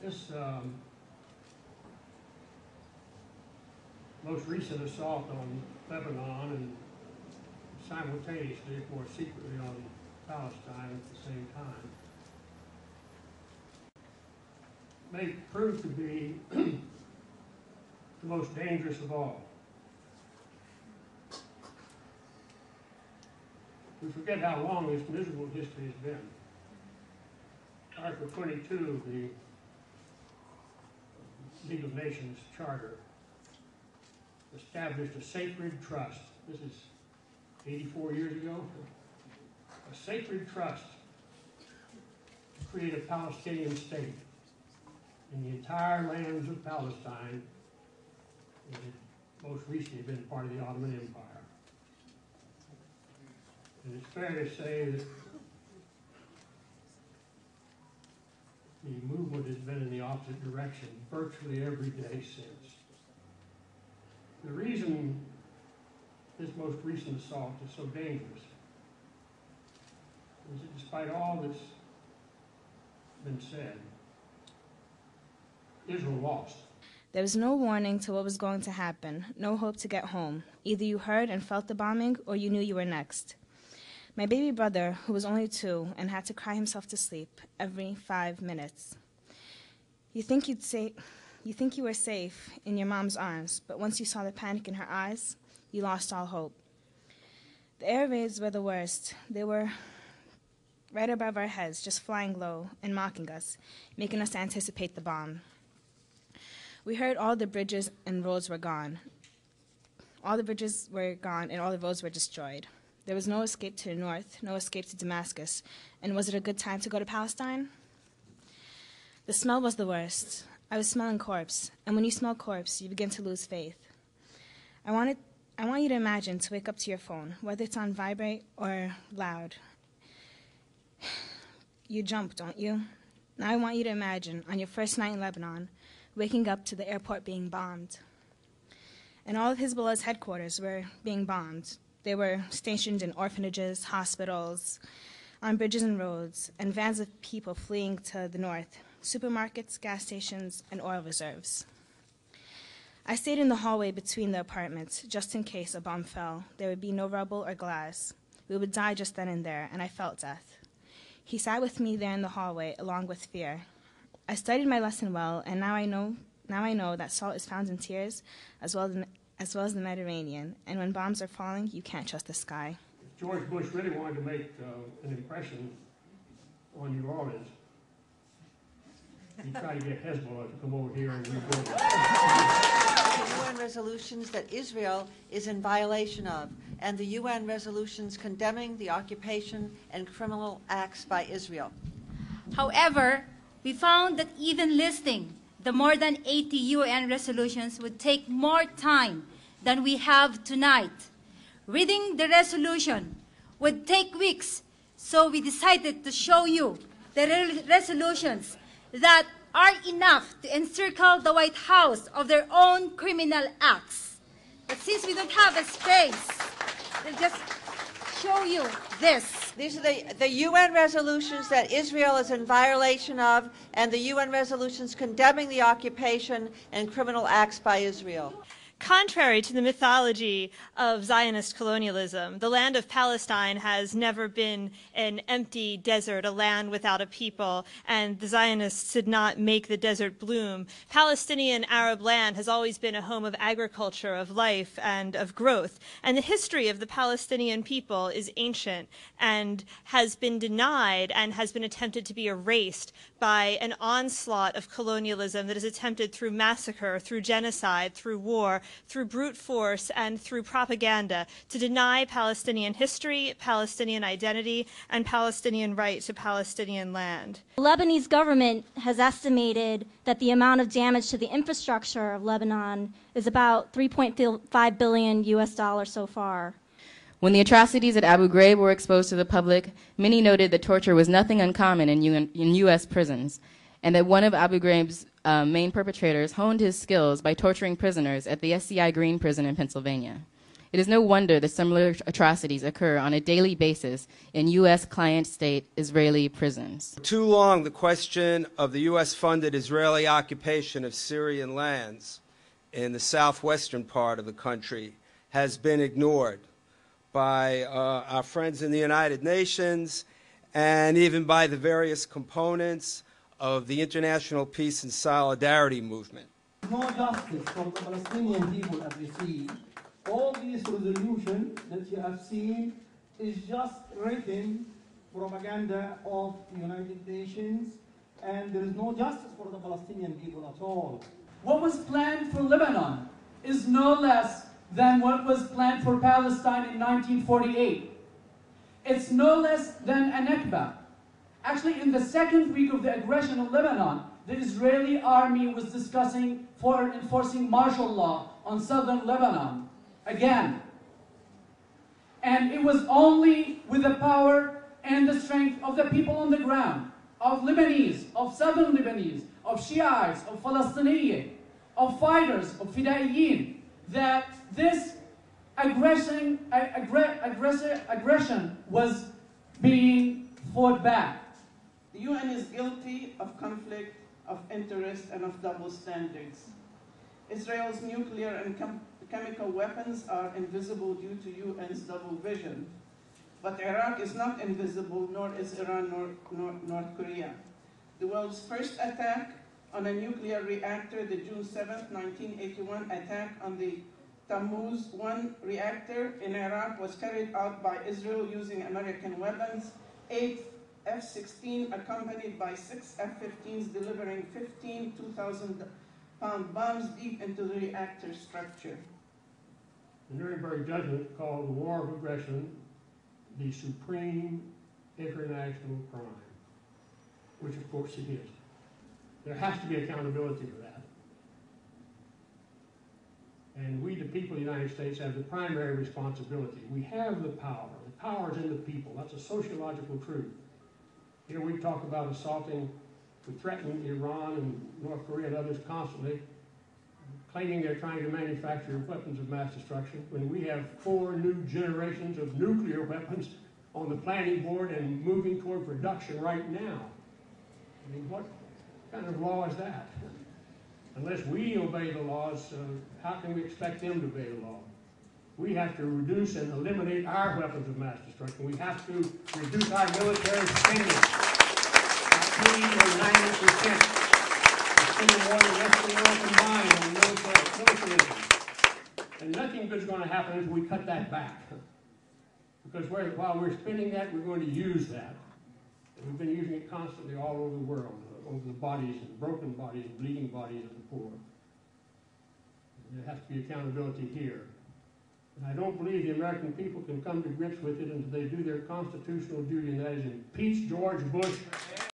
This most recent assault on Lebanon and simultaneously, more secretly, on Palestine at the same time may prove to be the most dangerous of all. We forget how long this miserable history has been. Article 22 of the League of Nations Charter established a sacred trust. This is 84 years ago. A sacred trust to create a Palestinian state in the entire lands of Palestine, that had most recently been part of the Ottoman Empire. And it's fair to say that the movement has been in the opposite direction virtually every day since. The reason this most recent assault is so dangerous is that despite all that's been said, Israel lost. There was no warning to what was going to happen, no hope to get home. Either you heard and felt the bombing, or you knew you were next. My baby brother, who was only 2 and had to cry himself to sleep every 5 minutes. You think you were safe in your mom's arms, but once you saw the panic in her eyes, you lost all hope. The air raids were the worst. They were right above our heads, just flying low and mocking us, making us anticipate the bomb. We heard all the bridges and roads were gone. All the bridges were gone and all the roads were destroyed. There was no escape to the north, no escape to Damascus. And was it a good time to go to Palestine? The smell was the worst. I was smelling corpse, and when you smell corpse, you begin to lose faith. I want you to imagine to wake up to your phone, whether it's on vibrate or loud. You jump, don't you? Now I want you to imagine, on your first night in Lebanon, waking up to the airport being bombed. And all of Hezbollah's headquarters were being bombed. They were stationed in orphanages, hospitals, on bridges and roads, and vans of people fleeing to the north, supermarkets, gas stations, and oil reserves. I stayed in the hallway between the apartments, just in case a bomb fell. There would be no rubble or glass. We would die just then and there, and I felt death. He sat with me there in the hallway, along with fear. I studied my lesson well, and now I know that salt is found in tears, as well as the Mediterranean, and when bombs are falling, you can't trust the sky. If George Bush really wanted to make an impression on New Orleans, he'd try to get Hezbollah to come over here and rebuild it. The UN resolutions that Israel is in violation of, and the UN resolutions condemning the occupation and criminal acts by Israel. However, we found that even listing the more than 80 UN resolutions would take more time than we have tonight. Reading the resolution would take weeks, so we decided to show you the resolutions that are enough to encircle the White House of their own criminal acts. But since we don't have a space, we'll just show you this. These are the UN resolutions that Israel is in violation of, and the UN resolutions condemning the occupation and criminal acts by Israel. Contrary to the mythology of Zionist colonialism, the land of Palestine has never been an empty desert, a land without a people, and the Zionists did not make the desert bloom. Palestinian Arab land has always been a home of agriculture, of life, and of growth. And the history of the Palestinian people is ancient and has been denied and has been attempted to be erased by an onslaught of colonialism that is attempted through massacre, through genocide, through war, through brute force, and through propaganda to deny Palestinian history, Palestinian identity, and Palestinian right to Palestinian land. The Lebanese government has estimated that the amount of damage to the infrastructure of Lebanon is about $3.5 billion US so far. When the atrocities at Abu Ghraib were exposed to the public, many noted that torture was nothing uncommon in U.S. prisons, and that one of Abu Ghraib's main perpetrators honed his skills by torturing prisoners at the SCI Green prison in Pennsylvania. It is no wonder that similar atrocities occur on a daily basis in U.S. client state Israeli prisons. For too long, the question of the U.S.-funded Israeli occupation of Syrian lands in the southwestern part of the country has been ignored by our friends in the United Nations and even by the various components of the international peace and solidarity movement. No justice for the Palestinian people as we see. All these resolutions that you have seen is just written propaganda of the United Nations, and there is no justice for the Palestinian people at all. What was planned for Lebanon is no less than what was planned for Palestine in 1948. It's no less than a Nakba. Actually, in the second week of the aggression of Lebanon, the Israeli army was discussing for enforcing martial law on southern Lebanon again. And it was only with the power and the strength of the people on the ground, of Lebanese, of southern Lebanese, of Shiites, of Palestinians, of fighters, of Fidaiyin, that this aggression was being fought back. The UN is guilty of conflict, of interest, and of double standards. Israel's nuclear and chemical weapons are invisible due to UN's double vision. But Iraq is not invisible, nor is Iran nor North Korea. The world's first attack on a nuclear reactor, the June 7, 1981 attack on the Tammuz 1 reactor in Iraq, was carried out by Israel using American weapons, 8 F-16 accompanied by 6 F-15s delivering 15 2,000-pound bombs deep into the reactor structure. The Nuremberg judgment called the war of aggression the supreme international crime, which of course it is. There has to be accountability for that. And we, the people of the United States, have the primary responsibility. We have the power. The power is in the people. That's a sociological truth. Here we talk about assaulting, we threaten Iran and North Korea and others constantly, claiming they're trying to manufacture weapons of mass destruction, when we have 4 new generations of nuclear weapons on the planning board and moving toward production right now. I mean, what kind of law is that? Unless we obey the laws, how can we expect them to obey the law? We have to reduce and eliminate our weapons of mass destruction. We have to reduce our military spending by 80 or 90%. Spending more than the rest of the world combined on militarism. And nothing good is going to happen if we cut that back. Because while we're spending that, we're going to use that. And we've been using it constantly all over the world, over the bodies, and broken bodies, and bleeding bodies of the poor. There has to be accountability here. And I don't believe the American people can come to grips with it until they do their constitutional duty, and that is impeach George Bush